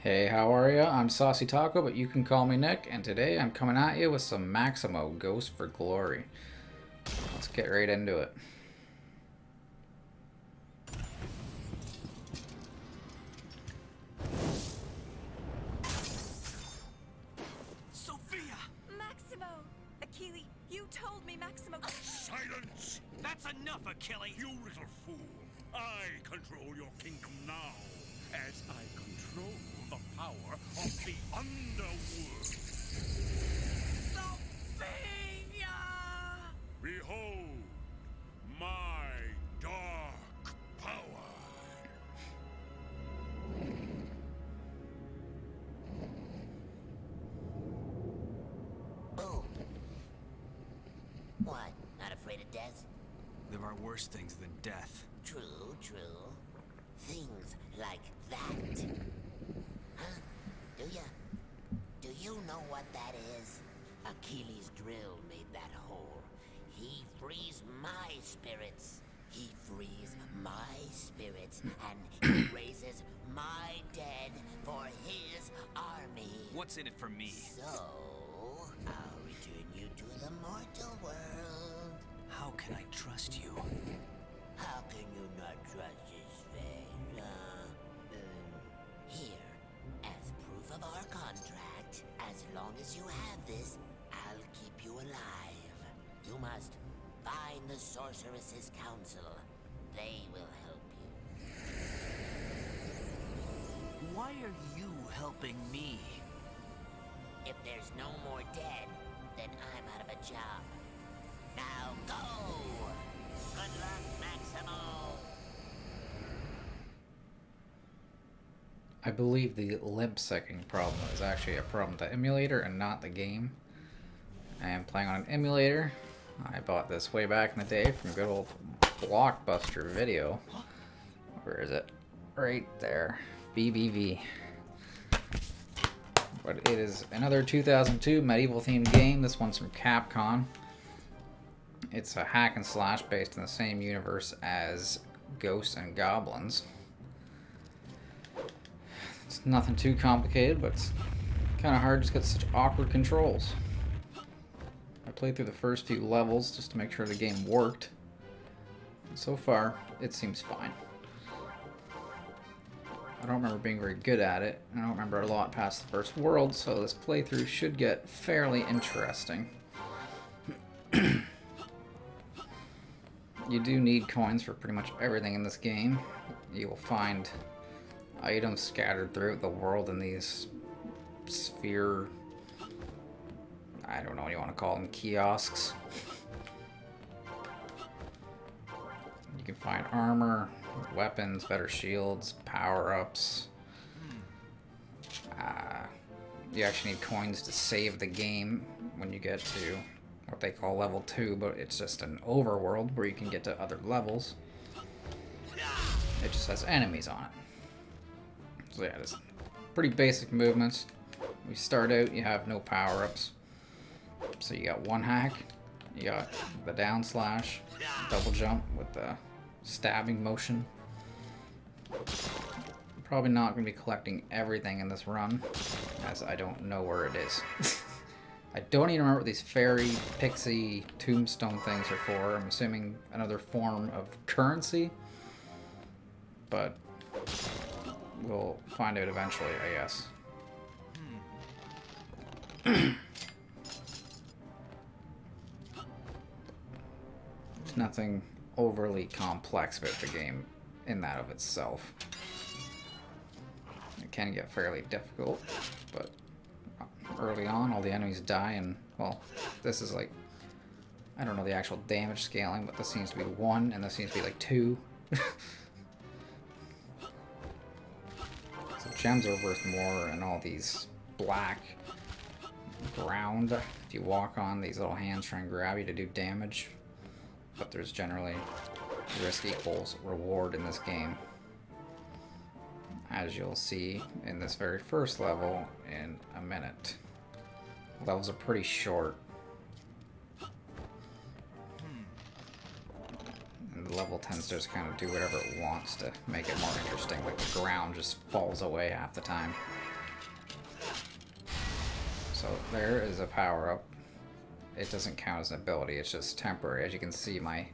Hey, how are ya? I'm Saucy Taco, but you can call me Nick, and today I'm coming at you with some Maximo Ghost for Glory. Let's get right into it. Sophia! Maximo! Achille, you told me Maximo... Silence! That's enough, Achille! You little fool! I control your kingdom now, as I control the power of the underworld. Sophia! Behold, my dark power. Oh. What? Not afraid of death? There are worse things than death. True, true. Things like that. Huh? Do you know what that is? Achilles' drill made that hole. He frees my spirits. He frees my spirits and he raises my dead for his army. What's in it for me? So, I'll return you to the mortal world. How can I trust you? How can you not trust his face? Here, as proof of our contract, as long as you have this, I'll keep you alive. You must find the Sorceress's Council. They will help you. Why are you helping me? If there's no more dead, then I'm out of a job. Now go! Good luck, Maximo! I believe the limp-syncing problem is actually a problem with the emulator and not the game. I am playing on an emulator. I bought this way back in the day from good old Blockbuster Video. Where is it? Right there. BBV. But it is another 2002 medieval-themed game. This one's from Capcom. It's a hack and slash based in the same universe as Ghosts and Goblins. It's nothing too complicated, but it's kind of hard just because it's such awkward controls. I played through the first few levels just to make sure the game worked. And so far, it seems fine. I don't remember being very good at it. I don't remember a lot past the first world, so this playthrough should get fairly interesting. You do need coins for pretty much everything in this game. You will find items scattered throughout the world in these sphere... I don't know what you want to call them, kiosks. You can find armor, weapons, better shields, power-ups. You actually need coins to save the game when you get to what they call level 2, but it's just an overworld where you can get to other levels. It just has enemies on it. So yeah, it's pretty basic movements. We start out, you have no power-ups. So you got one hack, you got the down slash, double jump with the stabbing motion. I'm probably not going to be collecting everything in this run, as I don't know where it is. I don't even remember what these fairy, pixie, tombstone things are for. I'm assuming another form of currency, but we'll find out eventually, I guess. There's nothing overly complex about the game in that of itself. It can get fairly difficult, but early on all the enemies die, and well, this is like, I don't know the actual damage scaling, but this seems to be 1 and this seems to be like 2. So gems are worth more, and all these black ground, if you walk on, these little hands try and grab you to do damage. But there's generally risk equals reward in this game, as you'll see in this very first level in a minute. Levels are pretty short. And the level tends to just kind of do whatever it wants to make it more interesting. Like the ground just falls away half the time. So there is a power-up. It doesn't count as an ability, it's just temporary. As you can see, my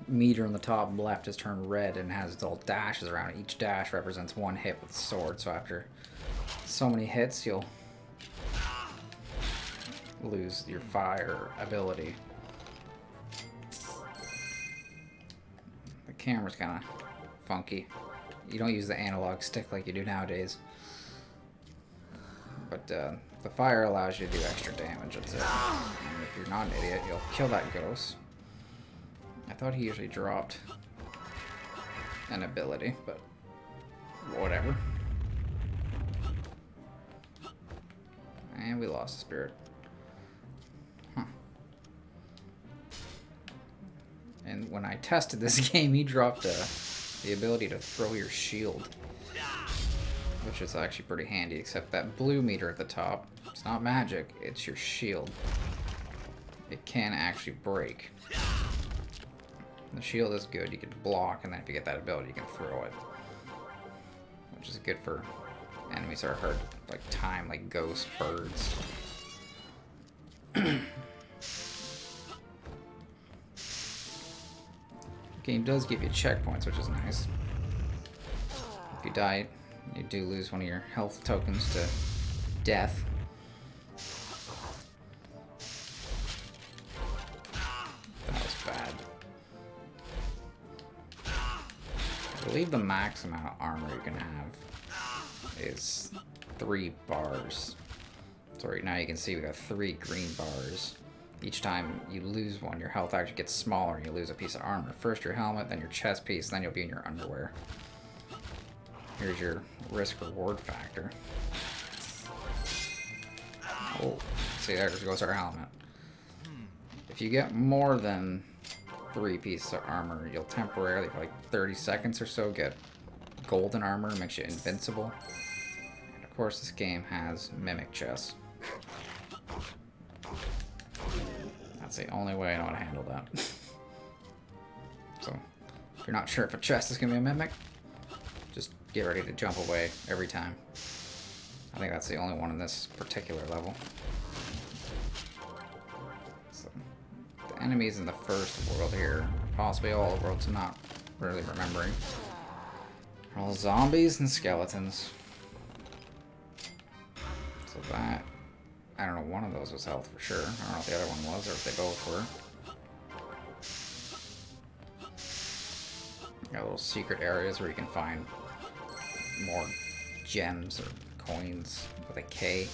meter in the top left has turned red and has little dashes around it. Each dash represents one hit with the sword, so after so many hits, you'll lose your fire ability. The camera's kind of funky. You don't use the analog stick like you do nowadays. But the fire allows you to do extra damage, that's it. And if you're not an idiot, you'll kill that ghost. I thought he usually dropped an ability, but whatever. And we lost the spirit. Huh. And when I tested this game, he dropped the ability to throw your shield, which is actually pretty handy, except that blue meter at the top, it's not magic, it's your shield. It can actually break. The shield is good, you can block, and then if you get that ability, you can throw it. Which is good for enemies that are hard, like time, like ghosts, birds. Game does give you checkpoints, which is nice. If you die, you do lose one of your health tokens to death. That was bad. I believe the max amount of armor you can have is 3 bars. So right now you can see we got 3 green bars. Each time you lose one, your health actually gets smaller and you lose a piece of armor. First your helmet, then your chest piece, then you'll be in your underwear. Here's your risk-reward factor. Oh, see, there goes our helmet. If you get more than 3 pieces of armor, you'll temporarily, for like 30 seconds or so, get golden armor, makes you invincible. And of course, this game has mimic chests. That's the only way I know how to handle that. So, if you're not sure if a chest is going to be a mimic, just get ready to jump away every time. I think that's the only one in this particular level. So, the enemies in the first world here, possibly all the worlds I'm not really remembering, are all zombies and skeletons. So that, I don't know, one of those was health for sure. I don't know if the other one was or if they both were. Got little secret areas where you can find more gems or coins with a K.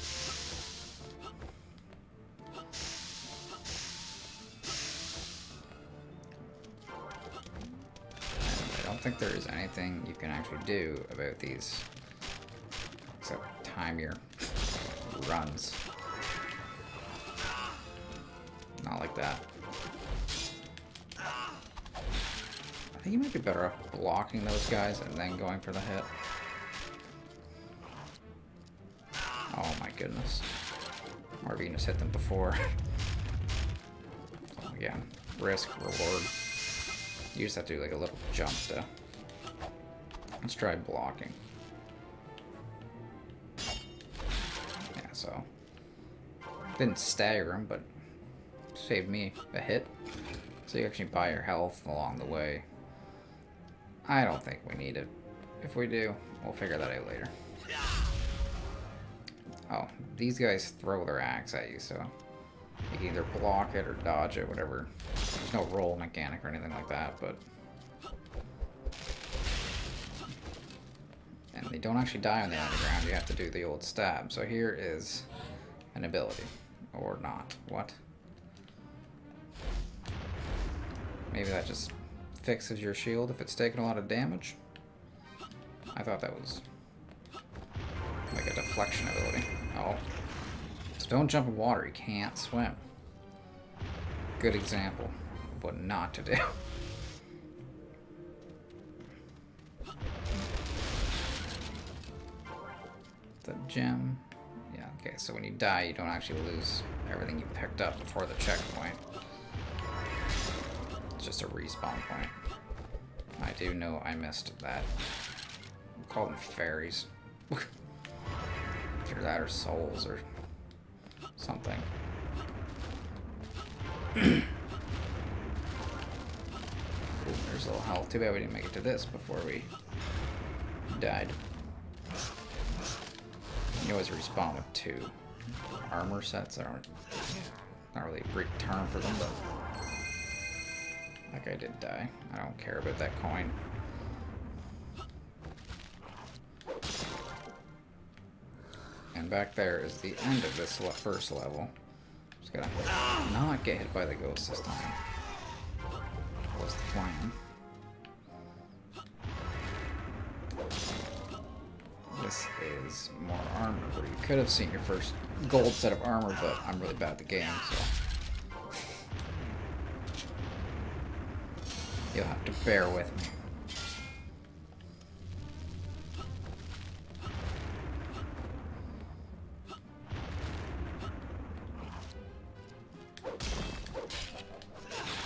And I don't think there is anything you can actually do about these except time your runs. Not like that. I think you might be better off blocking those guys and then going for the hit. Oh my goodness. Or if you can just hit them before. So again, risk, reward. You just have to do like a little jump to... Let's try blocking. Yeah, so... Didn't stagger him, but saved me a hit. So you actually buy your health along the way. I don't think we need it. If we do, we'll figure that out later. Oh, these guys throw their axe at you, so you can either block it or dodge it, whatever. There's no roll mechanic or anything like that, but... And they don't actually die on the underground, you have to do the old stab. So here is an ability. Or not. What? Maybe that just fixes your shield if it's taking a lot of damage? I thought that was like a deflection ability. Oh. So don't jump in water, you can't swim. Good example of what not to do. The gem. Yeah, okay, so when you die, you don't actually lose everything you picked up before the checkpoint. just a respawn point. I do know I missed that. We'll call them fairies. Either that or souls or something. Ooh, there's a little health. Too bad we didn't make it to this before we died. You always respawn with 2 armor sets. I don't, not really a great term for them, but that guy did die. I don't care about that coin. And back there is the end of this first level. Just gotta not get hit by the ghost this time. Was the plan. This is more armor, where you could have seen your first gold set of armor, but I'm really bad at the game, so you'll have to bear with me.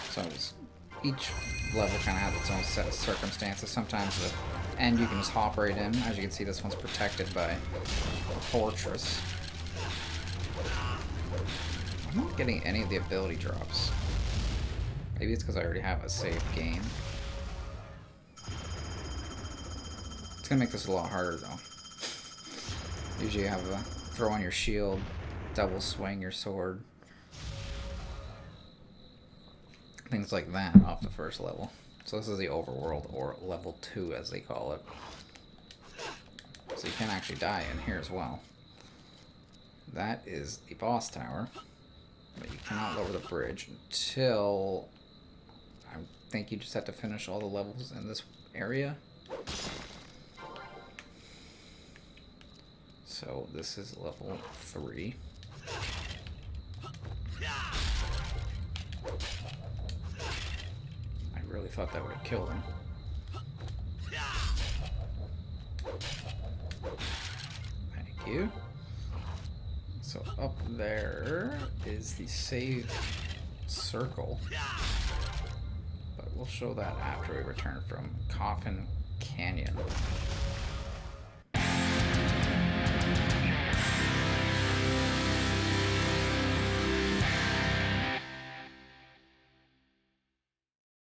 So each level kind of has its own set of circumstances. Sometimes the end you can just hop right in. As you can see, this one's protected by a fortress. I'm not getting any of the ability drops. Maybe it's because I already have a saved game. It's gonna make this a lot harder though. Usually you have a throw on your shield, double swing your sword. Things like that off the first level. So this is the overworld, or level 2 as they call it. So you can actually die in here as well. That is the boss tower. But you cannot lower the bridge until... I think you just have to finish all the levels in this area. So this is level 3. I really thought that would have killed him. Thank you. So up there is the save circle. But we'll show that after we return from Coffin Canyon.